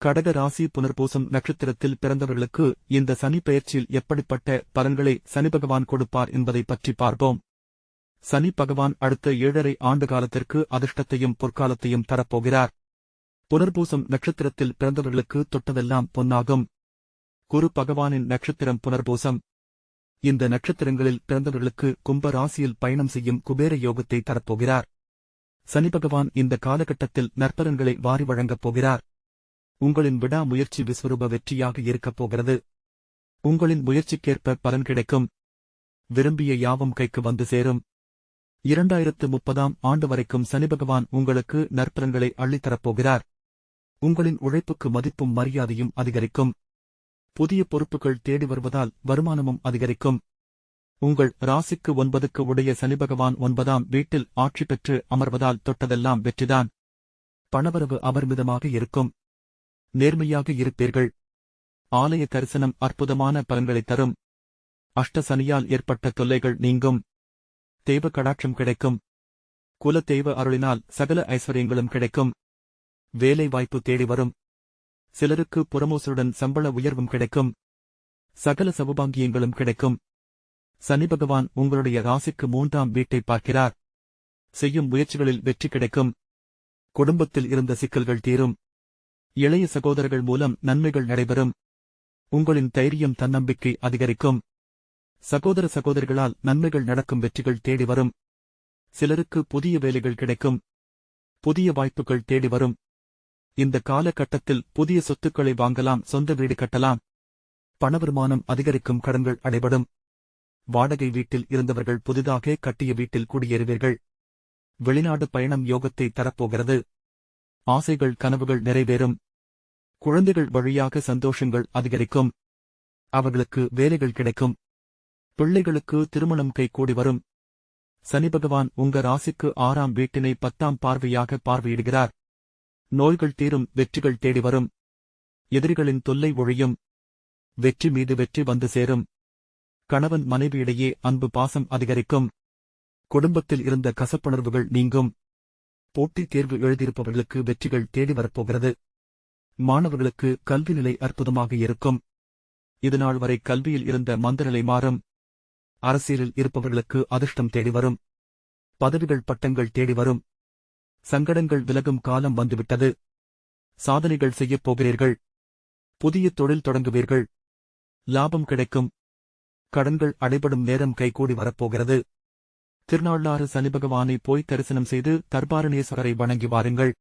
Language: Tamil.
கடக ராசி புனர்பூசம் நட்சத்திரத்தில் பிறந்தவர்களுக்கு இந்த சனி பெயர்ச்சியில் எப்படிப்பட்ட பலன்களை சனி பகவான் கொடுப்பார் என்பதை பற்றி பார்ப்போம். சனி பகவான் அடுத்த 7.5 ஆண்டு காலத்திற்கு அதிர்ஷ்டத்தையும் பொற்காலத்தையும் தரப்போகிறார். புனர்பூசம் நட்சத்திரத்தில் பிறந்தவர்களுக்கு தொட்டதெல்லாம் பொன்னாகும். குரு பகவானின் நட்சத்திரம் புனர்பூசம். இந்த நட்சத்திரங்களில் பிறந்தவர்களுக்கு கும்ப ராசியில் பயணம் செய்யும் குபேர யோகத்தை தரப்போகிறார். சனி பகவான் இந்த காலகட்டத்தில் நற்பலன்களை வாரி வழங்கப் போகிறார். உங்களின் விடாமுயற்சி விஸ்வரூப வெற்றியாக இருக்கப் போகிறது. உங்களின் முயற்சிக்கேற்ப பலன் கிடைக்கும். விரும்பிய யாவும் கைக்கு வந்து சேரும். 2030ஆம் ஆண்டு வரைக்கும் சனி பகவான் உங்களுக்கு நற்பலன்களை அள்ளித்தரப்போகிறார். உங்களின் உழைப்புக்கு மதிப்பும் மரியாதையும் அதிகரிக்கும். புதிய பொறுப்புகள் தேடி வருவதால் வருமானமும் அதிகரிக்கும். உங்கள் ராசிக்கு 9க்கு உடைய சனி பகவான் 9ஆம் வீட்டில் ஆட்சி பெற்று அமர்வதால் தொட்டதெல்லாம் வெற்றிதான். பணவரவு அபரிமிதமாக இருக்கும். நேர்மையாக இருப்பீர்கள். ஆலய தரிசனம் அற்புதமான பலன்களைத் தரும். அஷ்ட சனியால் ஏற்பட்ட தொல்லைகள் நீங்கும். தெய்வ கடாட்சம் கிடைக்கும். குல தெய்வ அருளினால் சகல ஐஸ்வர்யங்களும் கிடைக்கும். வேலை வாய்ப்பு தேடி வரும். சிலருக்கு புரமோசருடன் சம்பள உயர்வும் கிடைக்கும். சகல சவுபாங்கியங்களும் கிடைக்கும். சனி பகவான் உங்களுடைய ராசிக்கு 3ஆம் வீட்டை பார்க்கிறார். செய்யும் முயற்சிகளில் வெற்றி கிடைக்கும். குடும்பத்தில் இருந்த சிக்கல்கள் தீரும். இளைய சகோதரர்கள் மூலம் நன்மைகள் நடைபெறும். உங்களின் தைரியம் தன்னம்பிக்கை அதிகரிக்கும். சகோதர சகோதரிகளால் நன்மைகள் நடக்கும். வெற்றிகள் தேடி வரும். சிலருக்கு புதிய வேலைகள் கிடைக்கும். புதிய வாய்ப்புகள் தேடி வரும். இந்த காலகட்டத்தில் புதிய சொத்துக்களை வாங்கலாம். சொந்த வீடு கட்டலாம். பணவருமானம் அதிகரிக்கும். கடன்கள் அடைபடும். வாடகை வீட்டில் இருந்தவர்கள் புதிதாக கட்டிய வீட்டில் குடியேறுவீர்கள். வெளிநாடு பயணம் யோகத்தை தரப்போகிறது. ஆசைகள் கனவுகள் நிறைவேறும். குழந்தைகள் வழியாக சந்தோஷங்கள் அதிகரிக்கும். அவர்களுக்கு வேலைகள் கிடைக்கும். பிள்ளைகளுக்கு திருமணம் கைகூடி வரும். சனி பகவான் உங்க ராசிக்கு 6ஆம் வீட்டினை 10ஆம் பார்வையாக பார்வையிடுகிறார். நோய்கள் தீரும். வெற்றிகள் தேடி வரும். எதிரிகளின் தொல்லை ஒழியும். வெற்றி மீது வெற்றி வந்து சேரும். கணவன் மனைவியிடையே அன்பு பாசம் அதிகரிக்கும். குடும்பத்தில் இருந்த கசப்புணர்வுகள் நீங்கும். போட்டித் தேர்வு எழுதியிருப்பவர்களுக்கு வெற்றிகள் தேடி வரப்போகிறது. மாணவர்களுக்கு கல்வி நிலை அற்புதமாக இருக்கும். இதுநாள் வரை கல்வியில் இருந்த மந்தநிலை மாறும். அரசியலில் இருப்பவர்களுக்கு அதிர்ஷ்டம் தேடி வரும். பதவிகள் பட்டங்கள் தேடி வரும். சங்கடங்கள் விலகும் காலம் வந்துவிட்டது. சாதனைகள் செய்யப் போகிறீர்கள். புதிய தொழில் தொடங்குவீர்கள். லாபம் கிடைக்கும். கடன்கள் அடைபடும் நேரம் கைகூடி வரப்போகிறது. திருநாளாறு சனி பகவானை போய் தரிசனம் செய்து தர்பாரணேஸ்வரரை வணங்கி வாருங்கள்.